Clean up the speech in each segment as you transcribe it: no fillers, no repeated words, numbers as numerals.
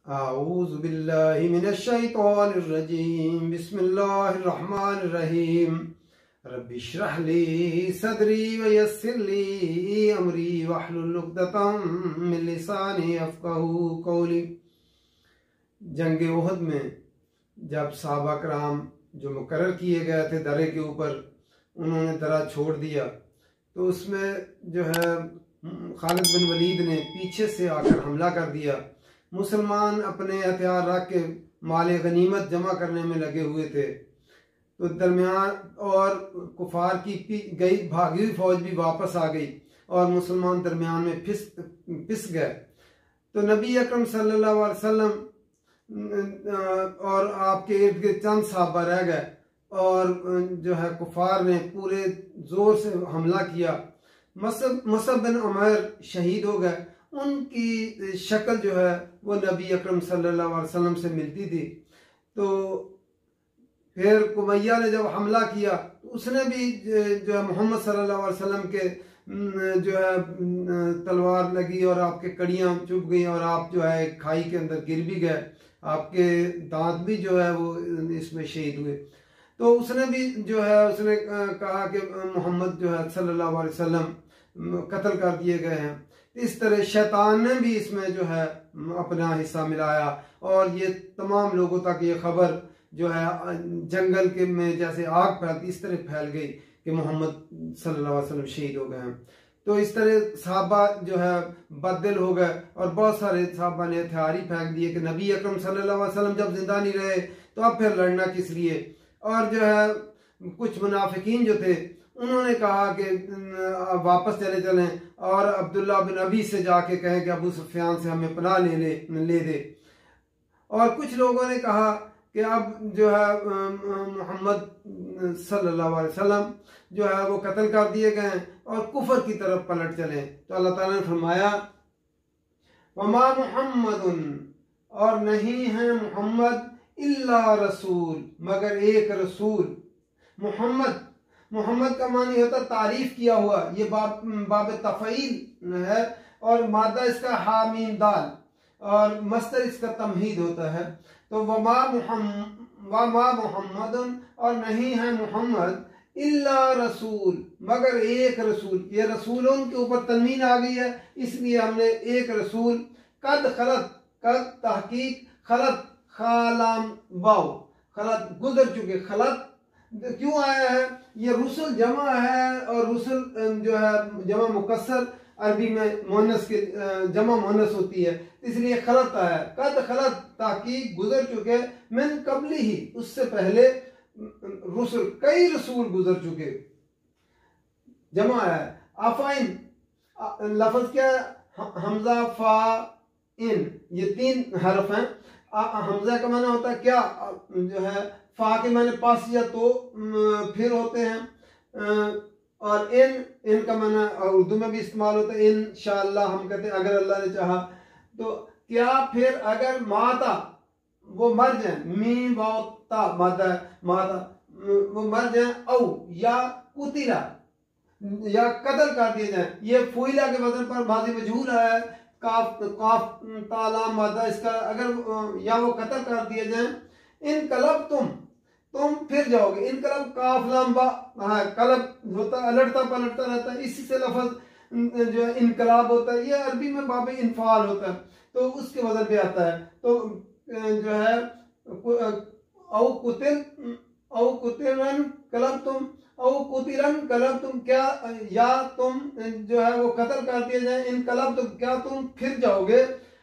आऊज़ु बिल्लाहि मिनश शैतानिर रजीम बिस्मिल्लाहिर्रहमानिर्रहीम रब्बि इश्रह ली सदरी व यस्सिर ली अमरी वहलुल उक़दतम मिन लिसानी यफ़क़हू क़ौली। जंग उहद में जब सहाबा कराम जो मुकर्रर किए गए थे दरे के ऊपर, उन्होंने दरा छोड़ दिया तो उसमें जो है खालिद बिन वलीद ने पीछे से आकर हमला कर दिया। मुसलमान अपने हथियार रख के माल गनीमत जमा करने में लगे हुए थे, तो दरमियान और कुफार की भागी हुई फौज भी वापस आ गई और मुसलमान दरमियान में पिस गए। तो नबी अकरम सल्लल्लाहु अलैहि वसल्लम और आपके इर्द गिर्द चंद साहबा रह गए और जो है कुफार ने पूरे जोर से हमला किया। मुसअब बिन उमैर शहीद हो गए। उनकी शक्ल जो है वो नबी अकरम सल्लल्लाहु अलैहि वसल्लम से मिलती थी। तो फिर कुमैया ने जब हमला किया तो उसने भी जो है मोहम्मद सल्लल्लाहु अलैहि वसल्लम के जो है तलवार लगी और आपके कड़ियाँ चुभ गई और आप जो है खाई के अंदर गिर भी गए, आपके दांत भी जो है वो इसमें शहीद हुए। तो उसने भी जो है उसने कहा कि मोहम्मद जो है सल्लल्लाहु अलैहि वसल्लम कत्ल कर दिए गए हैं। इस तरह शैतान ने भी इसमें जो है अपना हिस्सा मिलाया और ये तमाम लोगों तक ये खबर जो है जंगल के में जैसे आग फैलती इस तरह फैल गई कि मोहम्मद सल्लल्लाहु अलैहि वसल्लम शहीद हो गए हैं। तो इस तरह सहाबा जो है बददिल हो गए और बहुत सारे सहाबा ने हथियार ही फेंक दिए कि नबी अकरम सल्लल्लाहु अलैहि वसल्लम जब जिंदा नहीं रहे तो अब फिर लड़ना किस लिए। और जो है कुछ मुनाफिकीन जो थे उन्होंने कहा कि वापस चले चलें और अब्दुल्ला बिन अबी से जाके कहें कि अबू सुफियान से हमें पनाह ले दे। और कुछ लोगों ने कहा कि अब जो है मोहम्मद सल्लल्लाहु अलैहि वसल्लम जो है वो कत्ल कर दिए गए और कुफर की तरफ पलट चले। तो अल्लाह ताला ने फरमाया वमा मुहम्मदुन, और नहीं है मोहम्मद इल्ला रसूल, मगर एक रसूल। मोहम्मद का मानी होता तारीफ किया हुआ, ये बाब तफ़ईल है और मादा इसका हामीम दाल और मस्तर इसका तमहीद होता है। तो वमा मुहम्मदुन, और नहीं है मोहम्मद इल्ला रसूल, मगर एक रसूल। ये रसूलों के ऊपर तनवीन आ गई है इसलिए हमने एक रसूल। कद तहकीक खलत खालाम बाव, खलत गुजर चुके, खलत क्यों आया है, ये रुसल जमा है और रुसल जो है जमा मुकस्सर अरबी में मुअन्नस के जमा मुअन्नस होती है, इसलिए खलत आया। कद खलत ताकीद गुजर चुके, मिन कबली ही, उससे पहले रुसल, कई रसूल गुजर चुके, जमा है। आफाइन लफ्ज क्या, हमजा फा इन, ये तीन हरफ हैं। हमजा का माना होता है क्या, जो है फा के माने पास या तो फिर होते हैं, और इन का माना उर्दू में भी इस्तेमाल होता है इंशाअल्लाह, हम कहते हैं अगर अल्लाह ने चाहा। तो क्या फिर अगर माता वो मर जाए, मी वाता माता वो मर जाए, औ या कुतिला या कत्ल कर दिए जाए, ये फुइला के वजन पर माजी मजहूल है, काफ ताला मादा इसका, अगर या वो कत्ल कर दिए जाए। इन कलब तुम फिर जाओगे, इन कलब काफ लाम बा, हाँ कलब होता अलटता पलटता रहता है, इसी से लफ्ज जो है इनकलाब होता है। ये अरबी में बाबे इनफाल होता है तो उसके वजन पे आता है। तो जो है औ कुतिरन कलब तुम, औ कुतिरन कलब तुम, क्या या तुम जो है वो कत्ल कर दिए जाए। इन कलब तुम, क्या तुम फिर जाओगे।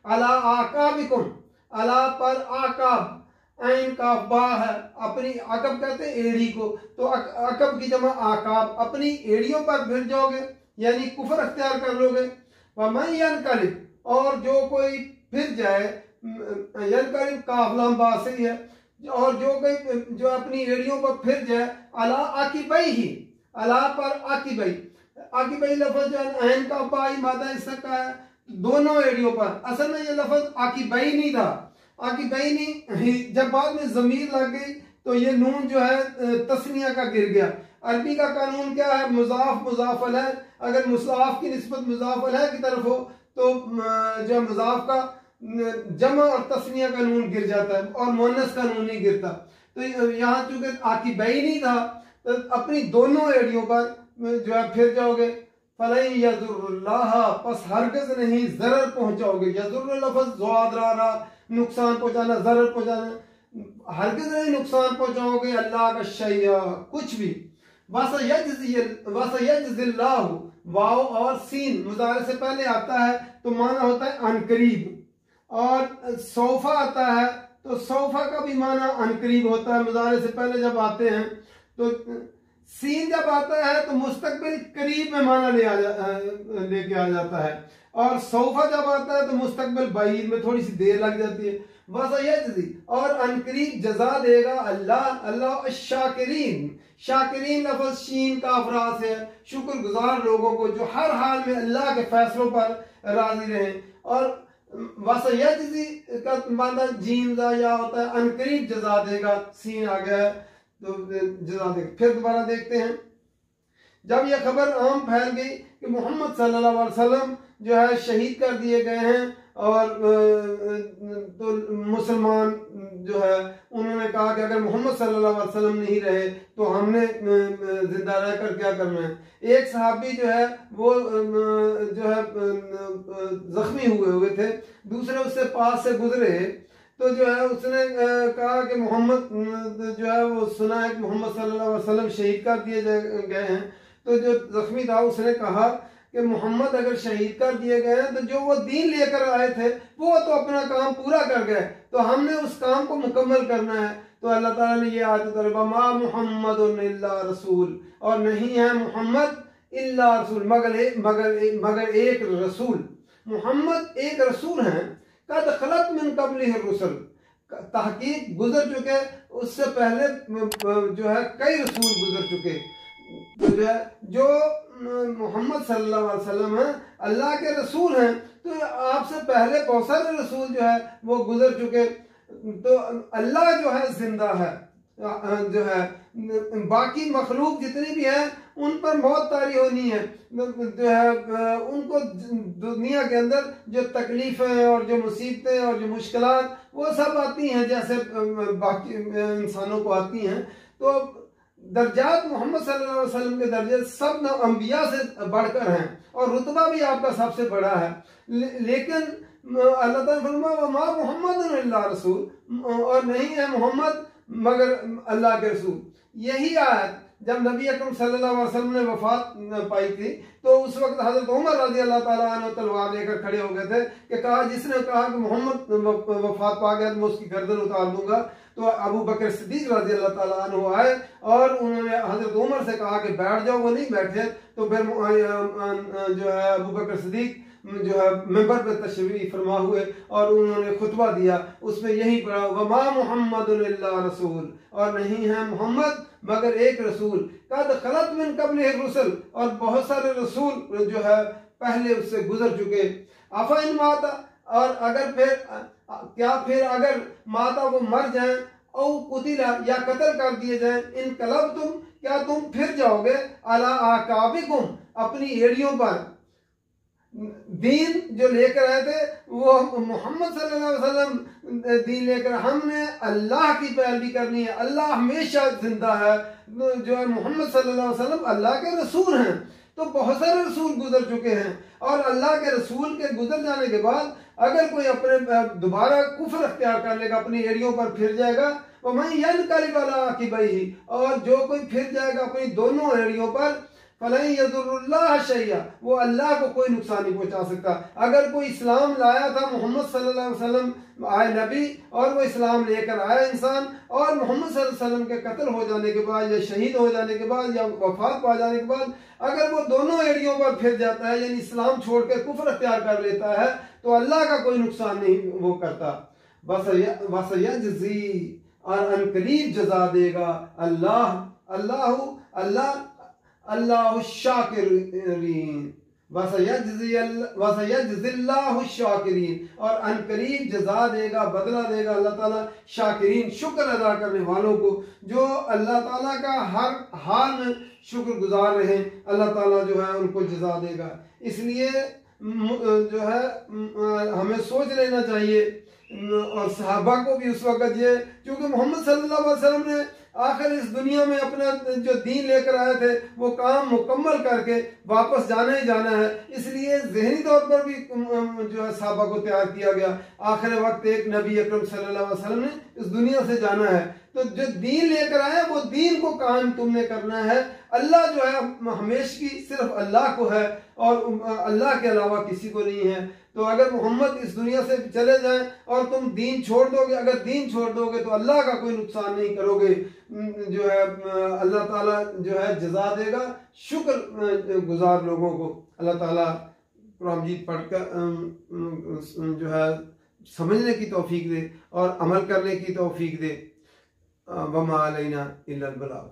अला आकाबिकुम, अला पर आकाब, ऐन काफ बा है, अपनी अकब कहते हैं एड़ी को, तो अकब की जमा आकाब, अपनी एड़ियों पर फिर जाओगे यानी कुफर अख्तियार कर लोगे। वमन यनकलिब, और जो कोई फिर जाए, यनकलिब काफलाम बा से ही है, और जो कोई जो अपनी एड़ियों पर फिर जाए, अला आकिबई ही, अला पर आकिबई लफ्ज ऐन का बाई मादा इसका है दोनों एड़ियों पर। असल में ये लफ्ज आकिबई नहीं था, आकिबैनी जब बाद में जमीर लग गई तो ये नून जो है तस्निया का गिर गया। अरबी का कानून क्या है, मुजाफ मुजाफल है, अगर मुसाफ की निस्बत मुजाफल है की तरफ हो तो जो मुजाफ का जमा और तस्निया का नून गिर जाता है और मुअन्नस का नून नहीं गिरता। तो यहाँ चूंकि आकिबई नहीं था तो अपनी दोनों एड़ियों पर जो है फिर जाओगे। फलई यजुर्रुल्लाह, पस हरगिज नहीं जरर पहुंचाओगे। यजुर्र लफ्ज़ ज़ुआदरा, नुकसान पहुंचाना, जरर पहुंचाना, हरगिज नहीं नुकसान पहुंचाओगे अल्लाह का शैया कुछ भी। वसयजज़िल्लाहु, वाव और सीन मुज़ारे से पहले आता है तो माना होता है अनकरीब, और सौफा आता है तो सौफा का भी माना अनकरीब होता है मुज़ारे से पहले जब आते हैं। तो सीन जब आता है तो मुस्तकबिल करीब में माना लेके आ जाता है, और सौफा जब आता है तो मुस्तकबिल बाईद में थोड़ी सी देर लग जाती है। वसयजज़ी, और अनकरीब जजा देगा अल्लाह, अल्लाह शाकिरीन, शाकिरीन लफ्ज़ शीन का अफराज है, शुक्रगुजार लोगों को जो हर हाल में अल्लाह के फैसलों पर राजी रहे। और वसयजज़ी का माना जीन या होता है अनकरीब जजा देगा, सीन आ गया है तो जजा देगा। फिर दोबारा देखते हैं, जब यह खबर आम फैल गई कि मोहम्मद सल्लल्लाहु अलैहि वसल्लम जो है शहीद कर दिए गए हैं, और तो मुसलमान जो है उन्होंने कहा कि अगर मोहम्मद सल्लल्लाहु अलैहि वसल्लम नहीं रहे तो हमने जिंदा रहकर क्या करना है। एक सहाबी जो है वो जो है जख्मी हुए थे, दूसरे उससे पास से गुजरे तो जो है उसने कहा कि मोहम्मद जो है वो सुना है कि मोहम्मद सल्लल्लाहु अलैहि वसल्लम शहीद कर दिए गए हैं। तो जो जख्मी था उसने कहा कि मोहम्मद अगर शहीद कर दिए गए हैं तो जो वो दीन लेकर आए थे वो तो अपना काम पूरा कर गए, तो हमने उस काम को मुकम्मल करना है। तो अल्लाह ताला ने ये आयत उतारी, मा मुहम्मदुन इल्ला रसूल, और नहीं है मोहम्मद इल्ला रसूल, मगर एक रसूल। मोहम्मद एक रसूल हैं, कद खलत मिन कब्लिहि रुsul, तहकीक गुजर चुके उससे पहले जो है कई रसूल गुजर चुके। तो जो है जो मोहम्मद सल्लल्लाहु अलैहि वसल्लम हैं अल्लाह के रसूल हैं, तो आपसे पहले बहुत सारे रसूल जो है वो गुजर चुके। तो अल्लाह जो है जिंदा है, जो है बाकी मखलूक जितनी भी है उन पर मौत तारी होनी है, जो है उनको दुनिया के अंदर जो तकलीफें और जो मुसीबतें और जो मुश्किलात वो सब आती हैं जैसे बाकी इंसानों को आती हैं। तो दर्जात मोहम्मद सल्लल्लाहु अलैहि वसल्लम के दर्जे सब अंबिया से बढ़कर हैं और रुतबा भी आपका सबसे बड़ा है। लेकिन अल्लाह ताला फरमाया मा मुहम्मदुन इल्ला रसूल, और नहीं है मोहम्मद मगर अल्लाह के रसूल। यही आयत जब नबी अकरम सल्लल्लाहु अलैहि वसल्लम ने वफात पाई थी तो उस वक्त हजरत उमर रजी अल्लाह ताला अन्हु तलवार लेकर खड़े हो गए थे कि कहा जिसने कहा कि मोहम्मद वफात पा गया तो मैं उसकी गर्दन उतार दूंगा। तो अबू बकर सिद्दीक रजी अल्लाह ताला अन्हु आए और उन्होंने हजरत उमर से कहा कि बैठ जाओ, वो नहीं बैठे। तो फिर जो है अबू बकर सिद्दीक जो है मिंबर पे तशरीफ फरमा हुए और उन्होंने खुतबा दिया, उसमें यही पढ़ा वमा मुहम्मदुन इल्ला रसूल, और नहीं है मोहम्मद मगर एक रसूल, कद खलत मिन कब्लिहि रुsul, और बहुत सारे रसूल जो है पहले उससे गुजर चुके। अफा इन माता, और अगर फिर क्या फिर अगर माता वो मर जाएं और कुतिला या कत्ल कर दिए जाएं, इन कलब तुम, क्या तुम फिर जाओगे अला आकाबिकुम, अपनी एड़ियों पर। दीन जो लेकर आए थे वो मोहम्मद सल्लल्लाहु अलैहि वसल्लम दीन लेकर, हमने अल्लाह की पैरवी करनी है। अल्लाह हमेशा जिंदा है, जो है मोहम्मद सल्लल्लाहु अलैहि वसल्लम अल्लाह के रसूल हैं। तो बहुत सारे रसूल गुजर चुके हैं और अल्लाह के रसूल के गुजर जाने के बाद अगर कोई अपने दोबारा कुफर अख्तियार कर लेगा, अपनी एड़ियों पर फिर जाएगा, वो मैं यनकलिब अला अकीबैहि, और जो कोई फिर जाएगा अपनी दोनों एड़ियों पर, फलन यदुर्रुल्लाह शैया, वो अल्लाह को कोई नुकसान नहीं पहुंचा सकता। अगर कोई इस्लाम लाया था, मोहम्मद सल्लल्लाहु अलैहि वसल्लम आए नबी और वो इस्लाम लेकर आया इंसान, और मोहम्मद सल्लल्लाहु अलैहि वसल्लम के कत्ल हो जाने के बाद या शहीद हो जाने के बाद या वफात पा जाने के बाद अगर वो दोनों एड़ियों पर फिर जाता है, यानी इस्लाम छोड़ कर कुफर अख्तियार कर लेता है, तो अल्लाह का कोई नुकसान नहीं वो करता। वसयजज़ी, और अनकरीब जजा देगा अल्लाह अल्लाहु शाकिरीन, वसयजज़िल्लाहु शाकिरीन, और अनकरीब जजा देगा, बदला देगा अल्लाह ताला शाकिरीन, शुक्र अदा करने वालों को, जो अल्लाह ताला का हर हाल में शुक्रगुजार रहे, अल्लाह ताला जो है उनको जजा देगा। इसलिए जो है हमें सोच लेना चाहिए। और सहाबा को भी उस वक़्त ये, क्योंकि मोहम्मद सल्लल्लाहु अलैहि वसल्लम ने आखिर इस दुनिया में अपना जो दीन लेकर आए थे वो काम मुकम्मल करके वापस जाना ही जाना है, इसलिए जहनी तौर पर भी जो है सहाबा को तैयार किया गया। आखिर वक्त एक नबी अकरम सल्लल्लाहु अलैहि वसल्लम ने इस दुनिया से जाना है, तो जो दीन लेकर आए वो दीन को कायम तुमने करना है। अल्लाह जो है हमेशा की सिर्फ अल्लाह को है और अल्लाह के अलावा किसी को नहीं है। तो अगर मोहम्मद इस दुनिया से चले जाएं और तुम दीन छोड़ दोगे, अगर दीन छोड़ दोगे तो अल्लाह का कोई नुकसान नहीं करोगे, जो है अल्लाह ताला जो है जजा देगा शुक्र गुजार लोगों को। अल्लाह ताला कुरान मजीद पढ़कर जो है समझने की तौफीक दे और अमल करने की तौफीक दे। वमा अलैना इल्लल बलाग।